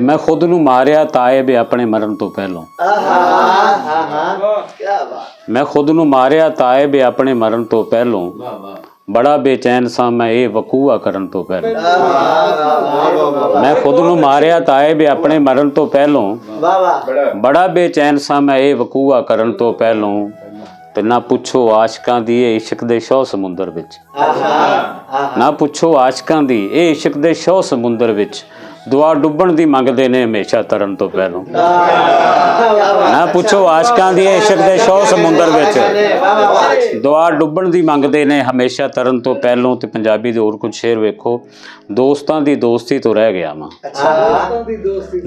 मैं खुद नू मारिया तायब अपने मरण तो पहलों। मैं खुद नू मारिया तायब अपने मरण तो पहलों, बड़ा बेचैन सा मैं ये वकूआ करन तो पहलों। मैं खुद नू मारिया तायब अपने मरण तो पहलों, बड़ा बेचैन सा मैं ये वकूआ करन तो पहलों। ते ना पुछो आशिकां दी ये इश्क दे शौ समुंदर विच, ना पुछो आशिकां दी ये इश्क दे शौ समुंदर विच, दुआ डुब्बण दी मंगदे ने हमेशा तरन तो पहलों। ना पुछो आशिकां दी इश्क दे शौ समुंदर विच, दुआ डुब्बण दी मंगदे ने हमेशा तरन तो पहलों। ते पंजाबी दे होर कुछ शेर वेखो। दोस्तां दी दोस्ती तो रह गया वां,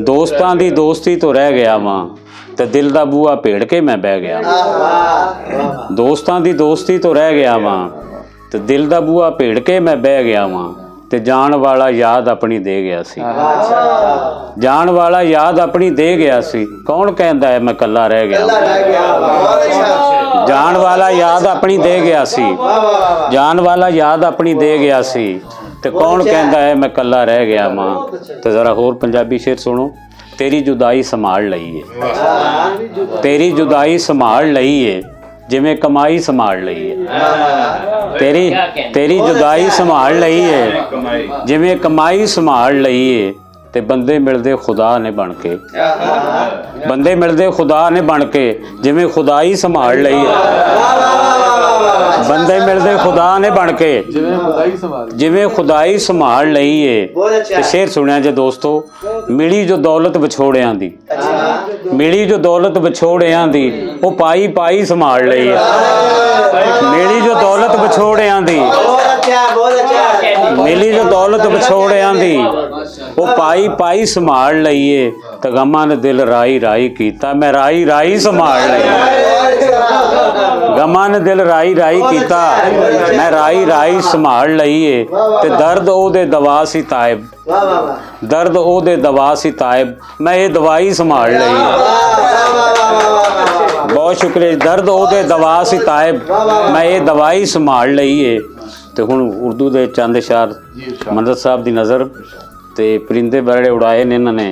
दोस्तां दी दोस्ती तो रह गया वां, ते दिल दा बूआ भेड़ के मैं बह गया। दोस्तां दी दोस्ती तो रह गया वां, ते दिल दा बूआ भेड़ के मैं बह गया वां, ते जान वाला याद अपनी दे गया सी। जान वाला याद अपनी दे गया सी, कौन कहंदा है मैं कल्ला रह गया। जान वाला याद अपनी दे गया सी, जान वाला याद अपनी दे गया सी, ते कौन कहंदा है मैं कल्ला रह गया मां। ते जरा होर पंजाबी शेर सुनो। तेरी जुदाई संभाल लई है, तेरी जुदाई संभाल लई है, जिवें कमाई संभाल लई है। तेरी जुदाई संभाल लई है, जिवें कमाई संभाल लई है। ते बंदे मिलदे खुदा ने बन के, बंदे मिलदे खुदा ने बन के, जिवें खुदाई संभाल लई है। बंदे मिलदे खुदा ने बन के, जिवें खुदाई संभाल लई है। ते शेर सुनिया जे दोस्तों। मिली जो दौलत विछोड़ियां दी, मिली जो दौलत विछोड़ियां दी, वो पाई पाई संभाल लई है। मिली जो दौलत विछोड़ियां दी, मिली जो दौलत विछोड़ियां दी, वो पाई पाई संभाल लईए। ते गमां ने दिल राई राई कीता, मैं राई राई संभाल लई। गमां ने दिल राई राई कीता, मैं राई राई संभाल लईए। ते दर्द ओदे दवा सी तायब, दर्द ओदे दवा सी तायब, मैं ये दवाई संभाल लई। बहुत शुक्रिया। दर्द ओदे दवा सी तायब, मैं ये दवाई संभाल लईए। ते हुण उर्दू दे चंद इशार मंदत साहब दी नज़र ते परिंदे बड़े उड़ाए ने इन्होंने।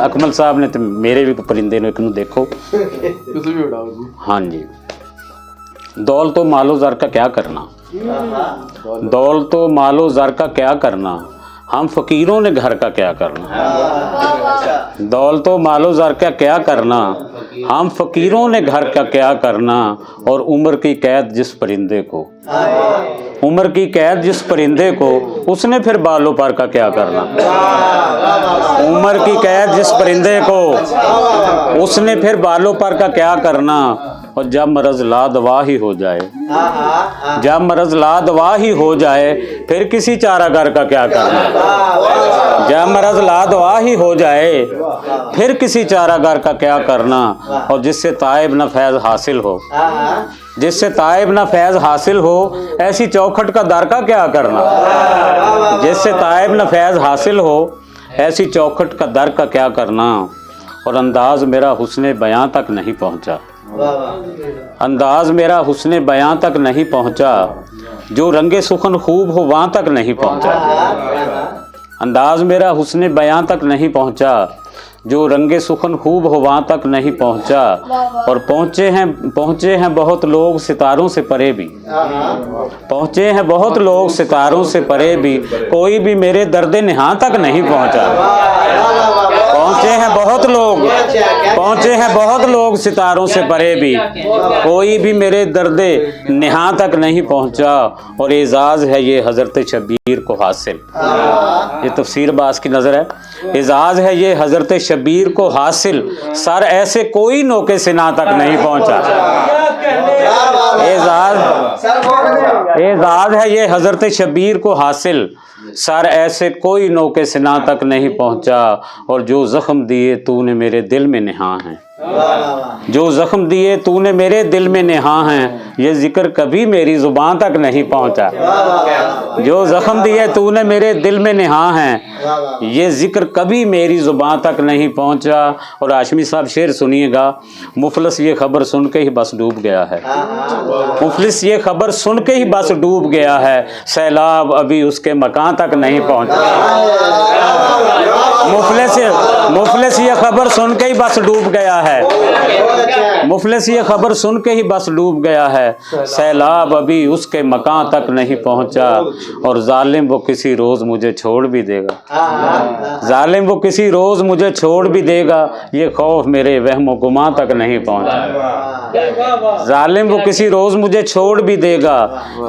अकमल साहब ने ते मेरे भी परिंदे ने, एक नूं देखो। हाँ जी। दौलतो मालो ज़र का क्या करना, दौलतो मालो ज़र का क्या करना, हम फ़कीरों ने घर का क्या करना। दौलतो मालो ज़र का क्या करना, हम फ़कीरों ने घर का क्या करना। और उम्र की कैद जिस परिंदे को, उम्र की कैद जिस परिंदे को, उसने फिर बालों पर का क्या करना। उम्र की कैद जिस परिंदे को, उसने फिर बालों पर का क्या करना। और जब मरज़ ला दवा ही हो जाए, जब मरज़ ला दवा ही हो जाए, फिर किसी चारागर का क्या करना। जब मरज़ ला दवा ही हो जाए, फिर किसी चारागर का क्या करना। और जिससे तायब न फैज़ हासिल हो, जिससे तायब न फैज़ हासिल हो, ऐसी चौखट का दर का क्या करना। जिससे तायब न फैज़ हासिल हो, ऐसी चौखट का दर का क्या करना। और अंदाज़ मेरा हुस्ने बयां तक नहीं पहुँचा, अंदाज मेरा हुस्ने बयां तक नहीं पहुँचा, जो रंगे सुखन खूब हो वहाँ तक नहीं पहुँचा। अंदाज मेरा हुस्ने बयां तक नहीं पहुँचा, जो रंगे सुखन खूब हो वहाँ तक नहीं पहुँचा। और पहुँचे हैं बहुत लोग सितारों से परे भी, पहुँचे हैं बहुत लोग सितारों से परे भी, कोई भी मेरे दर्द निहां तक नहीं पहुँचा। पहुँचे हैं बहुत लोग, पहुँचे हैं बहुत लोग सितारों से परे भी, कोई भी मेरे दर्द निहां तक नहीं पहुँचा। और एजाज़ है ये हज़रत शबीर को हासिल, ये तफसीर बास की नज़र है। एजाज़ है ये हज़रत शबीर को हासिल, सर ऐसे कोई नोके सिना तक नहीं पहुँचा। एजाज़ है ये हज़रत शबीर को हासिल, सर ऐसे कोई नोके सिना तक नहीं पहुँचा। और जो ज़ख्म दिए तूने मेरे दिल में निहा हैं, जो ज़ख्म दिए तूने मेरे दिल में निहा हैं, ये जिक्र कभी मेरी ज़ुबान तक नहीं पहुँचा। जो ज़ख्म दिए तूने मेरे दिल में निहा हैं, ये जिक्र कभी मेरी ज़ुबान तक नहीं पहुँचा। और हाशमी साहब शेर सुनिएगा। मुफलिस ये खबर सुन के ही बस डूब गया है, मुफलिस ये खबर सुन के ही बस डूब गया है, सैलाब अभी उसके मकान तक नहीं पहुँचा। मुफलिस ये खबर सुन के ही बस डूब गया है, मुफलिस ये खबर सुन के ही बस डूब गया है। सैलाब अभी उसके मकान तक नहीं पहुंचा, और जालिम वो किसी रोज मुझे छोड़ भी देगा, जालिम वो किसी रोज मुझे छोड़ भी देगा, ये खौफ मेरे वहमो गुमा तक नहीं पहुंचा। जालिम वो किसी रोज मुझे छोड़ भी देगा,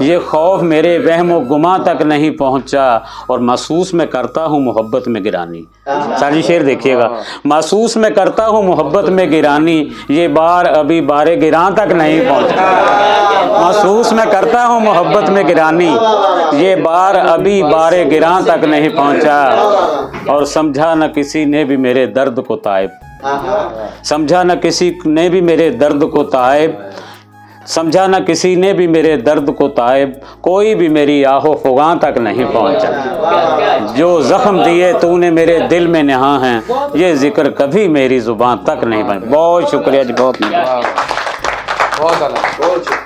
ये खौफ मेरे वहमो गुमा तक नहीं पहुंचा, और महसूस मैं करता हूँ मोहब्बत में गिरानी। सारी शेर देखिएगा, महसूस मैं करता हूँ मोहब्बत में गिरानी, ये बार अभी बारे गिरां तक नहीं पहुंचा। महसूस मैं करता हूँ मोहब्बत में गिरानी, ये बार अभी बारे गिरां तक नहीं पहुंचा, और समझा न किसी ने भी मेरे दर्द को ताइब, समझा न किसी ने भी मेरे दर्द को ताइब, समझा न किसी ने भी मेरे दर्द को ताइब, कोई भी मेरी आहो फुगां तक नहीं पहुंचा। जो जख्म दिए तूने मेरे दिल में नहा हैं, ये जिक्र कभी मेरी जुबान तक नहीं पहुंचा। बहुत शुक्रिया जी, बहुत बहुत